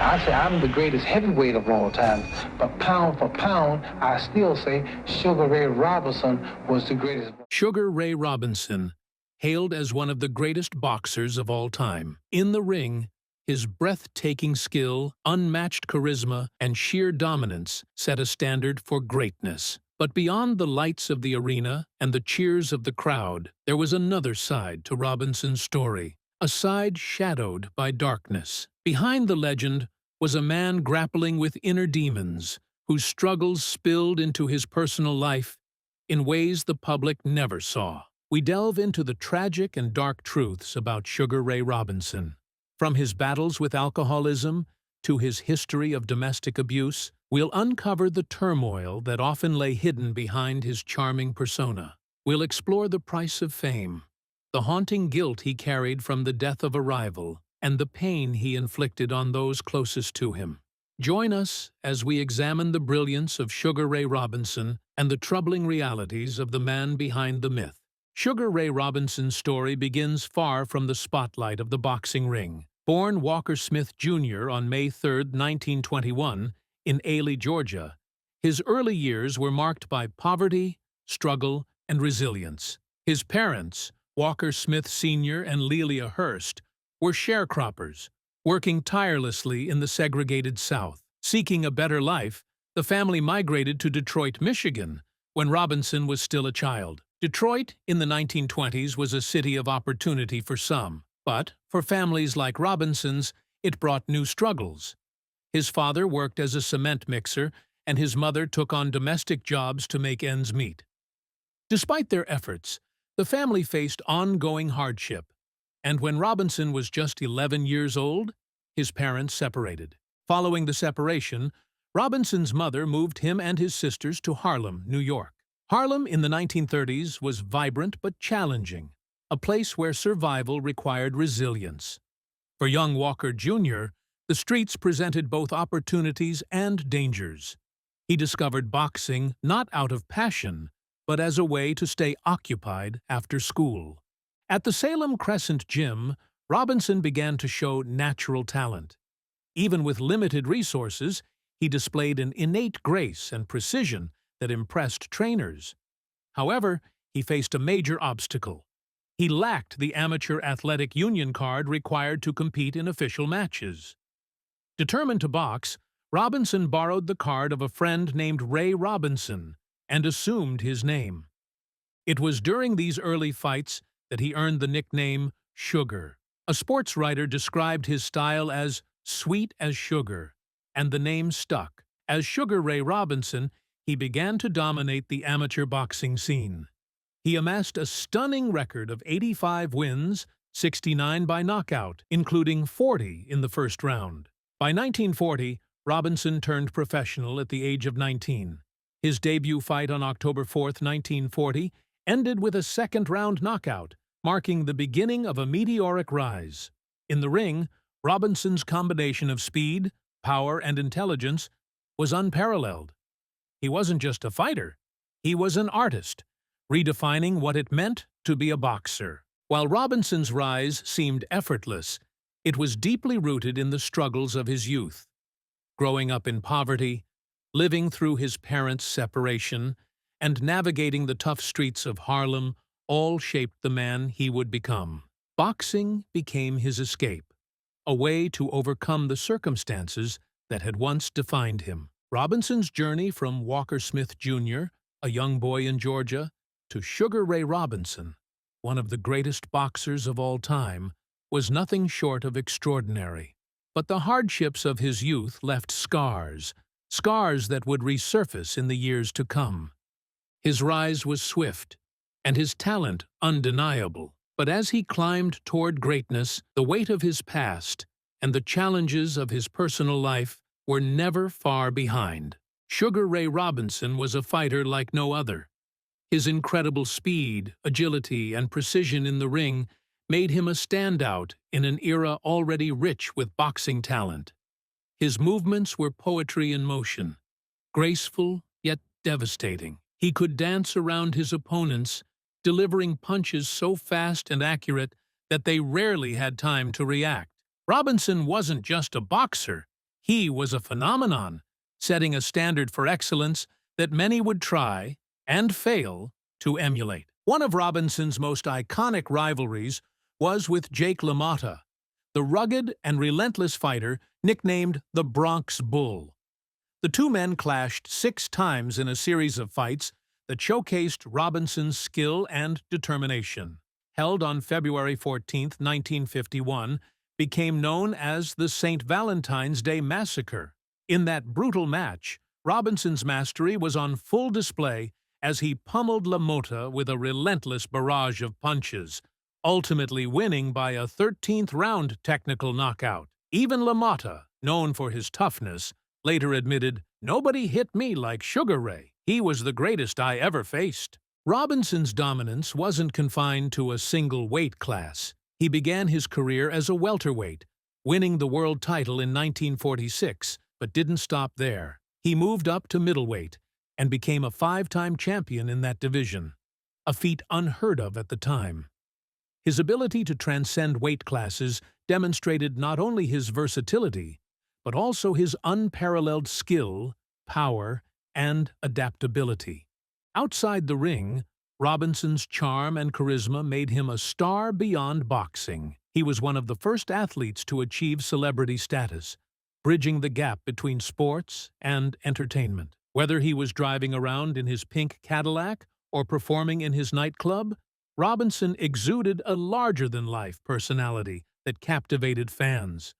I say I'm the greatest heavyweight of all time, but pound for pound, I still say Sugar Ray Robinson was the greatest. Sugar Ray Robinson, hailed as one of the greatest boxers of all time. In the ring, his breathtaking skill, unmatched charisma, and sheer dominance set a standard for greatness. But beyond the lights of the arena and the cheers of the crowd, there was another side to Robinson's story, a side shadowed by darkness. Behind the legend was a man grappling with inner demons, whose struggles spilled into his personal life in ways the public never saw. We delve into the tragic and dark truths about Sugar Ray Robinson. From his battles with alcoholism to his history of domestic abuse, we'll uncover the turmoil that often lay hidden behind his charming persona. We'll explore the price of fame, the haunting guilt he carried from the death of a rival, and the pain he inflicted on those closest to him. Join us as we examine the brilliance of Sugar Ray Robinson and the troubling realities of the man behind the myth. Sugar Ray Robinson's story begins far from the spotlight of the boxing ring. Born Walker Smith Jr. on May 3, 1921, in Ailey, Georgia, his early years were marked by poverty, struggle, and resilience. His parents, Walker Smith Sr. and Lelia Hurst, were sharecroppers, working tirelessly in the segregated South. Seeking a better life, the family migrated to Detroit, Michigan, when Robinson was still a child. Detroit in the 1920s was a city of opportunity for some, but for families like Robinson's, it brought new struggles. His father worked as a cement mixer, and his mother took on domestic jobs to make ends meet. Despite their efforts, the family faced ongoing hardship, and when Robinson was just 11 years old, his parents separated. Following the separation, Robinson's mother moved him and his sisters to Harlem, New York. Harlem in the 1930s was vibrant but challenging, a place where survival required resilience. For young Walker Jr., the streets presented both opportunities and dangers. He discovered boxing not out of passion, but as a way to stay occupied after school. At the Salem Crescent Gym, Robinson began to show natural talent. Even with limited resources, he displayed an innate grace and precision that impressed trainers. However, he faced a major obstacle. He lacked the amateur athletic union card required to compete in official matches. Determined to box, Robinson borrowed the card of a friend named Ray Robinson and assumed his name. It was during these early fights that he earned the nickname Sugar. A sports writer described his style as sweet as sugar, and the name stuck. As Sugar Ray Robinson, he began to dominate the amateur boxing scene. He amassed a stunning record of 85 wins, 69 by knockout, including 40 in the first round. By 1940, Robinson turned professional at the age of 19. His debut fight on October 4, 1940, ended with a second-round knockout, marking the beginning of a meteoric rise. In the ring, Robinson's combination of speed, power, and intelligence was unparalleled. He wasn't just a fighter, he was an artist, redefining what it meant to be a boxer. While Robinson's rise seemed effortless, it was deeply rooted in the struggles of his youth. Growing up in poverty, living through his parents' separation, and navigating the tough streets of Harlem all shaped the man he would become. Boxing became his escape, a way to overcome the circumstances that had once defined him. Robinson's journey from Walker Smith Jr., a young boy in Georgia, to Sugar Ray Robinson, one of the greatest boxers of all time, was nothing short of extraordinary. But the hardships of his youth left scars that would resurface in the years to come. His rise was swift, and his talent undeniable. But as he climbed toward greatness, the weight of his past and the challenges of his personal life were never far behind. Sugar Ray Robinson was a fighter like no other. His incredible speed, agility, and precision in the ring made him a standout in an era already rich with boxing talent. His movements were poetry in motion, graceful yet devastating. He could dance around his opponents, delivering punches so fast and accurate that they rarely had time to react. Robinson wasn't just a boxer, He was a phenomenon, setting a standard for excellence that many would try, and fail, to emulate. One of Robinson's most iconic rivalries was with Jake LaMotta, the rugged and relentless fighter nicknamed the Bronx Bull. The two men clashed 6 times in a series of fights that showcased Robinson's skill and determination. Held on February 14, 1951, became known as the St. Valentine's Day Massacre. In that brutal match, Robinson's mastery was on full display as he pummeled LaMotta with a relentless barrage of punches, ultimately winning by a 13th-round technical knockout. Even LaMotta, known for his toughness, later admitted, "Nobody hit me like Sugar Ray. He was the greatest I ever faced." Robinson's dominance wasn't confined to a single weight class. He began his career as a welterweight, winning the world title in 1946, but didn't stop there. He moved up to middleweight and became a 5-time champion in that division, a feat unheard of at the time. His ability to transcend weight classes demonstrated not only his versatility, but also his unparalleled skill, power, and adaptability. Outside the ring, Robinson's charm and charisma made him a star beyond boxing. He was one of the first athletes to achieve celebrity status, bridging the gap between sports and entertainment. Whether he was driving around in his pink Cadillac or performing in his nightclub, Robinson exuded a larger-than-life personality that captivated fans.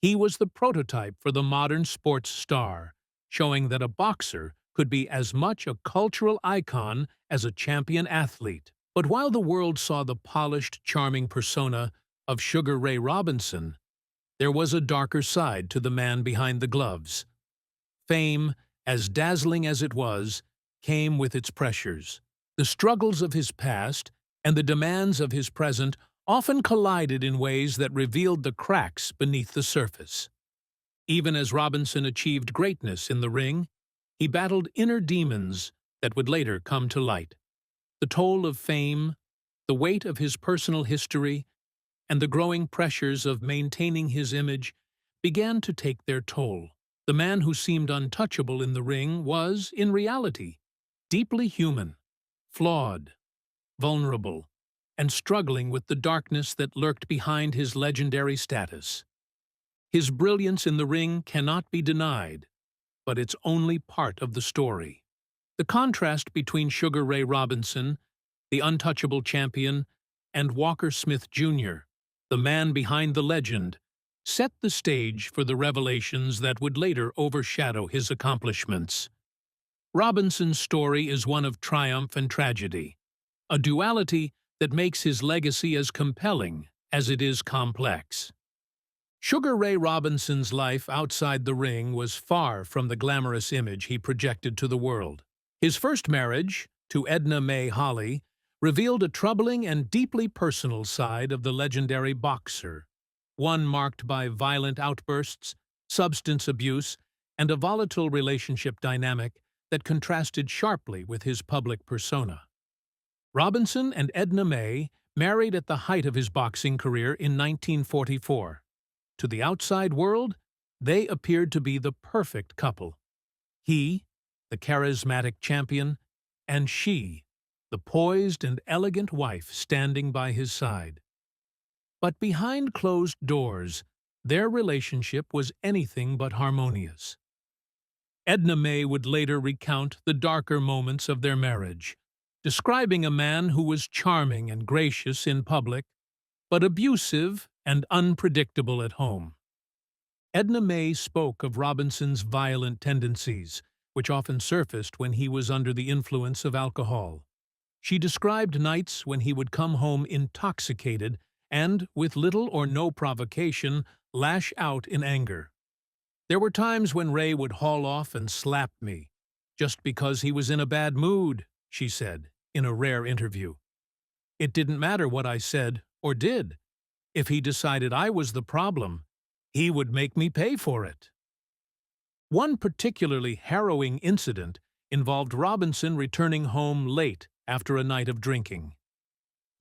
He was the prototype for the modern sports star, showing that a boxer could be as much a cultural icon as a champion athlete. But while the world saw the polished, charming persona of Sugar Ray Robinson, there was a darker side to the man behind the gloves. Fame, as dazzling as it was, came with its pressures. The struggles of his past and the demands of his present often collided in ways that revealed the cracks beneath the surface. Even as Robinson achieved greatness in the ring, he battled inner demons that would later come to light. The toll of fame, the weight of his personal history, and the growing pressures of maintaining his image began to take their toll. The man who seemed untouchable in the ring was, in reality, deeply human, flawed, vulnerable, and struggling with the darkness that lurked behind his legendary status. His brilliance in the ring cannot be denied, but it's only part of the story. The contrast between Sugar Ray Robinson, the untouchable champion, and Walker Smith Jr., the man behind the legend, set the stage for the revelations that would later overshadow his accomplishments. Robinson's story is one of triumph and tragedy, a duality that makes his legacy as compelling as it is complex. Sugar Ray Robinson's life outside the ring was far from the glamorous image he projected to the world. His first marriage, to Edna Mae Holley, revealed a troubling and deeply personal side of the legendary boxer, one marked by violent outbursts, substance abuse, and a volatile relationship dynamic that contrasted sharply with his public persona. Robinson and Edna Mae married at the height of his boxing career in 1944. To the outside world, they appeared to be the perfect couple. He, the charismatic champion, and she, the poised and elegant wife standing by his side. But behind closed doors, their relationship was anything but harmonious. Edna Mae would later recount the darker moments of their marriage, describing a man who was charming and gracious in public, but abusive and unpredictable at home. Edna Mae spoke of Robinson's violent tendencies, which often surfaced when he was under the influence of alcohol. She described nights when he would come home intoxicated and, with little or no provocation, lash out in anger. "There were times when Ray would haul off and slap me, just because he was in a bad mood," she said, in a rare interview. "It didn't matter what I said or did. If he decided I was the problem, he would make me pay for it." One particularly harrowing incident involved Robinson returning home late after a night of drinking.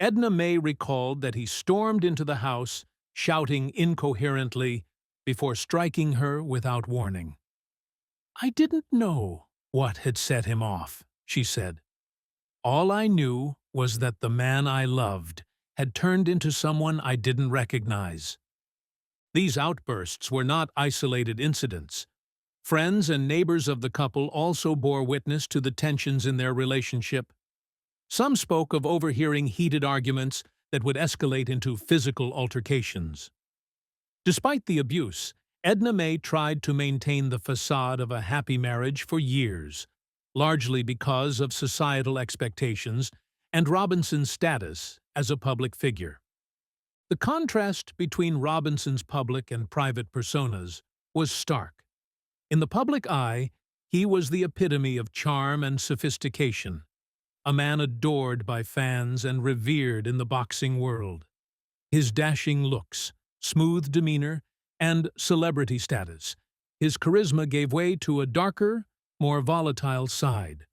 Edna Mae recalled that he stormed into the house, shouting incoherently, before striking her without warning. "I didn't know what had set him off," she said. "All I knew was that the man I loved had turned into someone I didn't recognize." These outbursts were not isolated incidents. Friends and neighbors of the couple also bore witness to the tensions in their relationship. Some spoke of overhearing heated arguments that would escalate into physical altercations. Despite the abuse, Edna May tried to maintain the facade of a happy marriage for years, largely because of societal expectations and Robinson's status as a public figure. The contrast between Robinson's public and private personas was stark. In the public eye, he was the epitome of charm and sophistication, a man adored by fans and revered in the boxing world. His dashing looks, smooth demeanor, and celebrity status, his charisma gave way to a darker, more volatile side,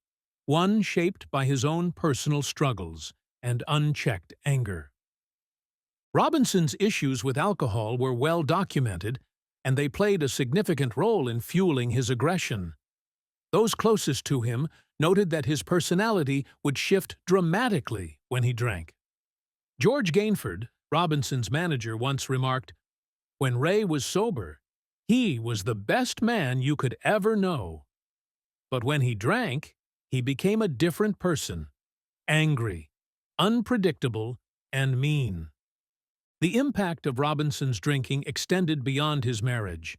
one shaped by his own personal struggles and unchecked anger. Robinson's issues with alcohol were well documented, and they played a significant role in fueling his aggression. Those closest to him noted that his personality would shift dramatically when he drank. George Gainford, Robinson's manager, once remarked, "When Ray was sober, he was the best man you could ever know. But when he drank, he became a different person, angry, unpredictable, and mean." The impact of Robinson's drinking extended beyond his marriage.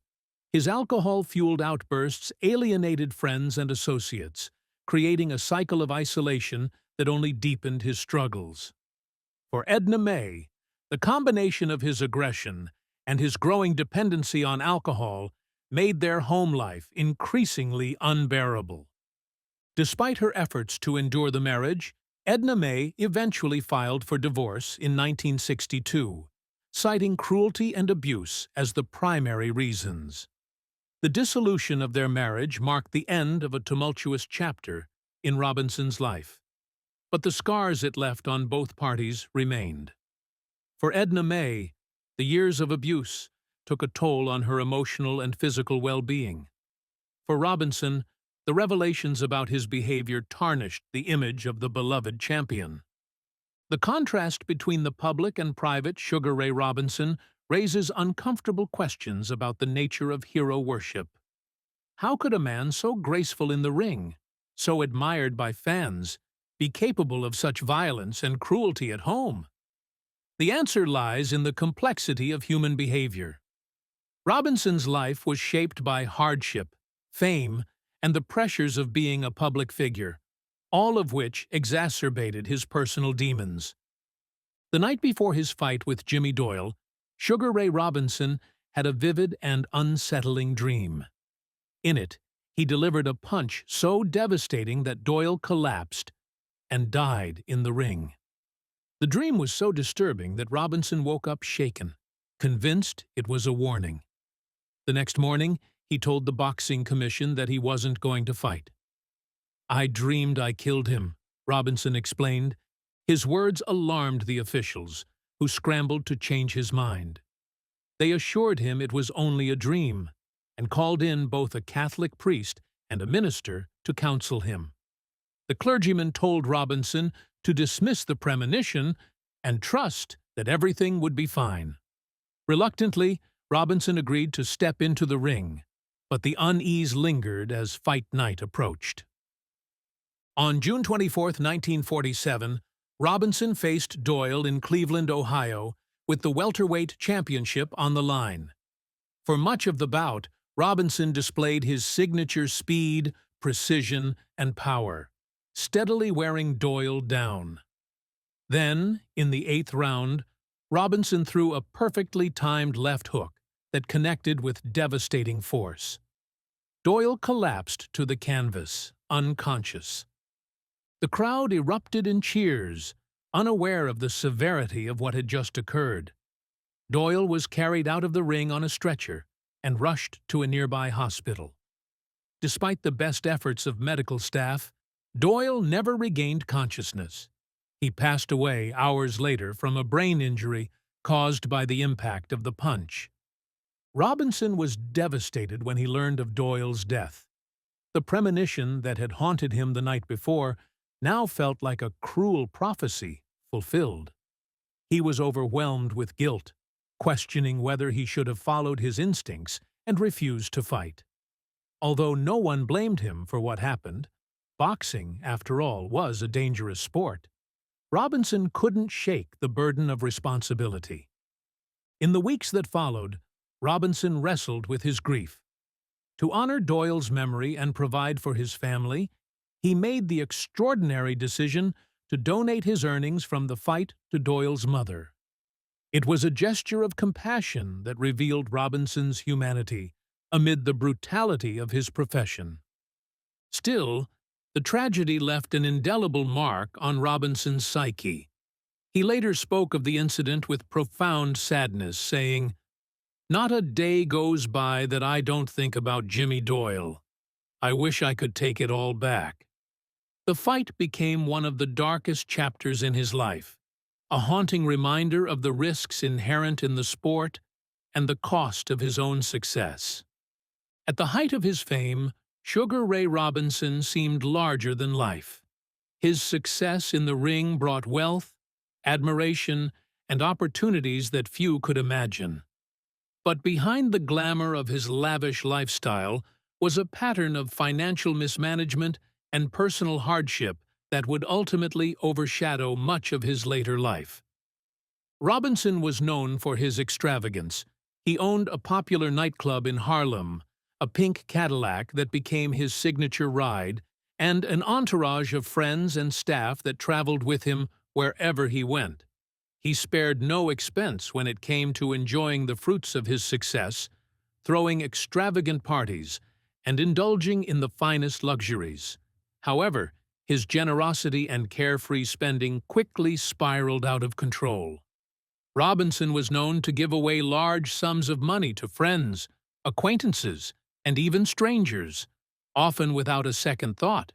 His alcohol-fueled outbursts alienated friends and associates, creating a cycle of isolation that only deepened his struggles. For Edna May, the combination of his aggression and his growing dependency on alcohol made their home life increasingly unbearable. Despite her efforts to endure the marriage, Edna May eventually filed for divorce in 1962, citing cruelty and abuse as the primary reasons. The dissolution of their marriage marked the end of a tumultuous chapter in Robinson's life, but the scars it left on both parties remained. For Edna May, the years of abuse took a toll on her emotional and physical well-being. For Robinson, the revelations about his behavior tarnished the image of the beloved champion. The contrast between the public and private Sugar Ray Robinson raises uncomfortable questions about the nature of hero worship. How could a man so graceful in the ring, so admired by fans, be capable of such violence and cruelty at home? The answer lies in the complexity of human behavior. Robinson's life was shaped by hardship, fame, and the pressures of being a public figure, all of which exacerbated his personal demons. The night before his fight with Jimmy Doyle, Sugar Ray Robinson had a vivid and unsettling dream. In it, he delivered a punch so devastating that Doyle collapsed and died in the ring. The dream was so disturbing that Robinson woke up shaken, convinced it was a warning. The next morning, he told the boxing commission that he wasn't going to fight. "I dreamed I killed him," Robinson explained. His words alarmed the officials, who scrambled to change his mind. They assured him it was only a dream, and called in both a Catholic priest and a minister to counsel him. The clergyman told Robinson to dismiss the premonition and trust that everything would be fine. Reluctantly, Robinson agreed to step into the ring, but the unease lingered as fight night approached. On June 24, 1947, Robinson faced Doyle in Cleveland, Ohio, with the welterweight championship on the line. For much of the bout, Robinson displayed his signature speed, precision, and power, steadily wearing Doyle down. Then, in the 8th round, Robinson threw a perfectly timed left hook that connected with devastating force. Doyle collapsed to the canvas, unconscious. The crowd erupted in cheers, unaware of the severity of what had just occurred. Doyle was carried out of the ring on a stretcher and rushed to a nearby hospital. Despite the best efforts of medical staff, Doyle never regained consciousness. He passed away hours later from a brain injury caused by the impact of the punch. Robinson was devastated when he learned of Doyle's death. The premonition that had haunted him the night before now felt like a cruel prophecy fulfilled. He was overwhelmed with guilt, questioning whether he should have followed his instincts and refused to fight. Although no one blamed him for what happened, boxing, after all, was a dangerous sport. Robinson couldn't shake the burden of responsibility. In the weeks that followed, Robinson wrestled with his grief. To honor Doyle's memory and provide for his family, he made the extraordinary decision to donate his earnings from the fight to Doyle's mother. It was a gesture of compassion that revealed Robinson's humanity amid the brutality of his profession. Still, the tragedy left an indelible mark on Robinson's psyche. He later spoke of the incident with profound sadness, saying, "Not a day goes by that I don't think about Jimmy Doyle. I wish I could take it all back." The fight became one of the darkest chapters in his life, a haunting reminder of the risks inherent in the sport and the cost of his own success. At the height of his fame, Sugar Ray Robinson seemed larger than life. His success in the ring brought wealth, admiration, and opportunities that few could imagine. But behind the glamour of his lavish lifestyle was a pattern of financial mismanagement and personal hardship that would ultimately overshadow much of his later life. Robinson was known for his extravagance. He owned a popular nightclub in Harlem, a pink Cadillac that became his signature ride, and an entourage of friends and staff that traveled with him wherever he went. He spared no expense when it came to enjoying the fruits of his success, throwing extravagant parties, and indulging in the finest luxuries. However, his generosity and carefree spending quickly spiraled out of control. Robinson was known to give away large sums of money to friends, acquaintances, and even strangers, often without a second thought.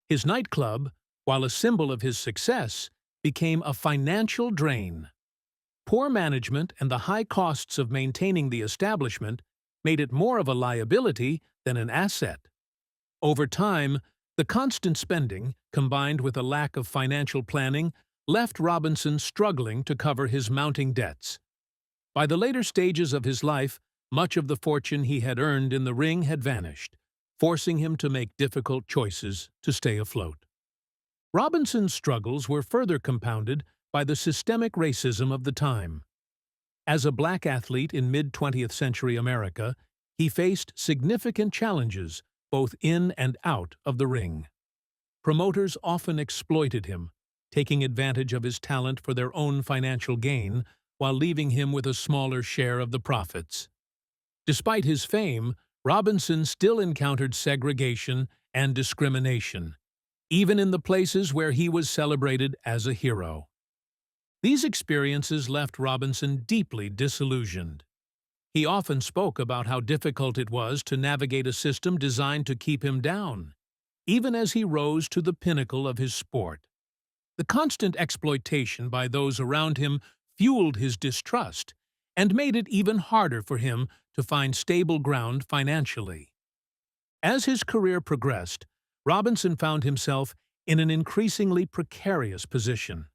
His nightclub, while a symbol of his success, became a financial drain. Poor management and the high costs of maintaining the establishment made it more of a liability than an asset. Over time, the constant spending, combined with a lack of financial planning, left Robinson struggling to cover his mounting debts. By the later stages of his life, much of the fortune he had earned in the ring had vanished, forcing him to make difficult choices to stay afloat. Robinson's struggles were further compounded by the systemic racism of the time. As a black athlete in mid-20th century America, he faced significant challenges both in and out of the ring. Promoters often exploited him, taking advantage of his talent for their own financial gain while leaving him with a smaller share of the profits. Despite his fame, Robinson still encountered segregation and discrimination, even in the places where he was celebrated as a hero. These experiences left Robinson deeply disillusioned. He often spoke about how difficult it was to navigate a system designed to keep him down, even as he rose to the pinnacle of his sport. The constant exploitation by those around him fueled his distrust and made it even harder for him to find stable ground financially. As his career progressed, Robinson found himself in an increasingly precarious position.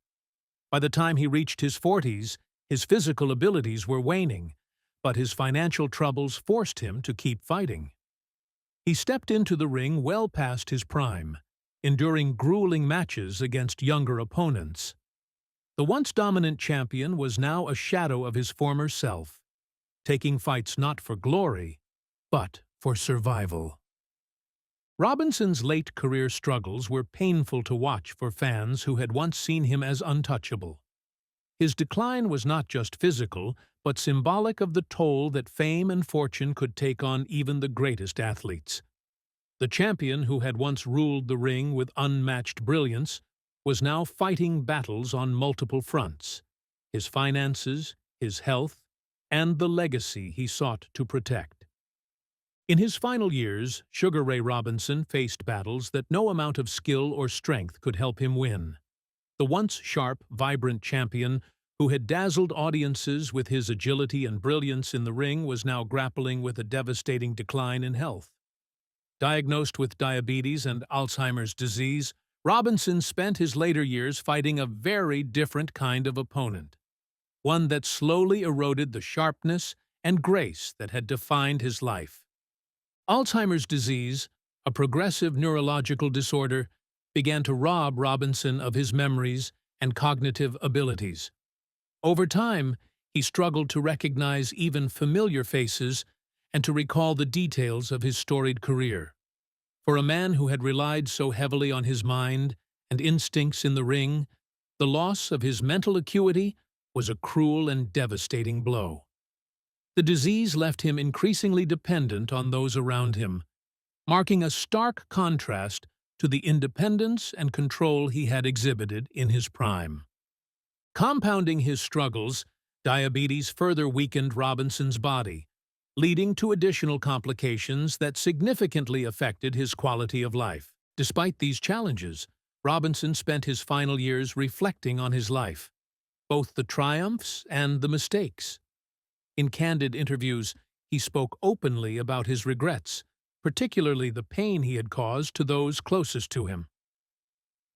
By the time he reached his 40s, his physical abilities were waning, but his financial troubles forced him to keep fighting. He stepped into the ring well past his prime, enduring grueling matches against younger opponents. The once dominant champion was now a shadow of his former self, taking fights not for glory, but for survival. Robinson's late career struggles were painful to watch for fans who had once seen him as untouchable. His decline was not just physical, but symbolic of the toll that fame and fortune could take on even the greatest athletes. The champion who had once ruled the ring with unmatched brilliance was now fighting battles on multiple fronts: his finances, his health, and the legacy he sought to protect. In his final years, Sugar Ray Robinson faced battles that no amount of skill or strength could help him win. The once sharp, vibrant champion who had dazzled audiences with his agility and brilliance in the ring, was now grappling with a devastating decline in health. Diagnosed with diabetes and Alzheimer's disease, Robinson spent his later years fighting a very different kind of opponent, one that slowly eroded the sharpness and grace that had defined his life. Alzheimer's disease, a progressive neurological disorder, began to rob Robinson of his memories and cognitive abilities. Over time, he struggled to recognize even familiar faces and to recall the details of his storied career. For a man who had relied so heavily on his mind and instincts in the ring, the loss of his mental acuity was a cruel and devastating blow. The disease left him increasingly dependent on those around him, marking a stark contrast to the independence and control he had exhibited in his prime. Compounding his struggles, diabetes further weakened Robinson's body, leading to additional complications that significantly affected his quality of life. Despite these challenges, Robinson spent his final years reflecting on his life, both the triumphs and the mistakes. In candid interviews, he spoke openly about his regrets, particularly the pain he had caused to those closest to him.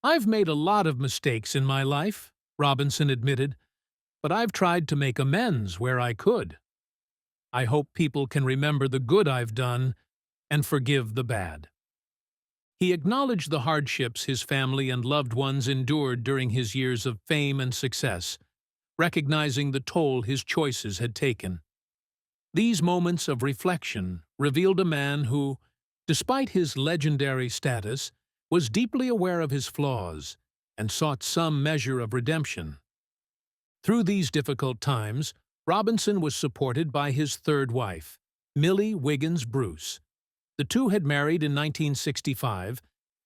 "I've made a lot of mistakes in my life," Robinson admitted, "but I've tried to make amends where I could. I hope people can remember the good I've done and forgive the bad." He acknowledged the hardships his family and loved ones endured during his years of fame and success, recognizing the toll his choices had taken. These moments of reflection revealed a man who, despite his legendary status, was deeply aware of his flaws and sought some measure of redemption. Through these difficult times, Robinson was supported by his third wife, Millie Wiggins Bruce. The two had married in 1965,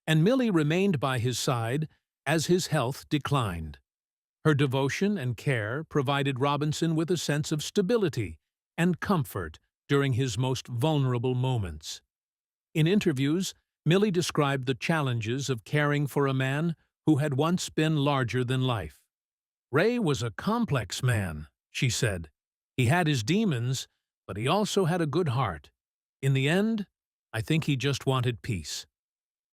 and Millie remained by his side as his health declined. Her devotion and care provided Robinson with a sense of stability and comfort during his most vulnerable moments. In interviews, Millie described the challenges of caring for a man who had once been larger than life. "Ray was a complex man," she said. "He had his demons, but he also had a good heart. In the end, I think he just wanted peace."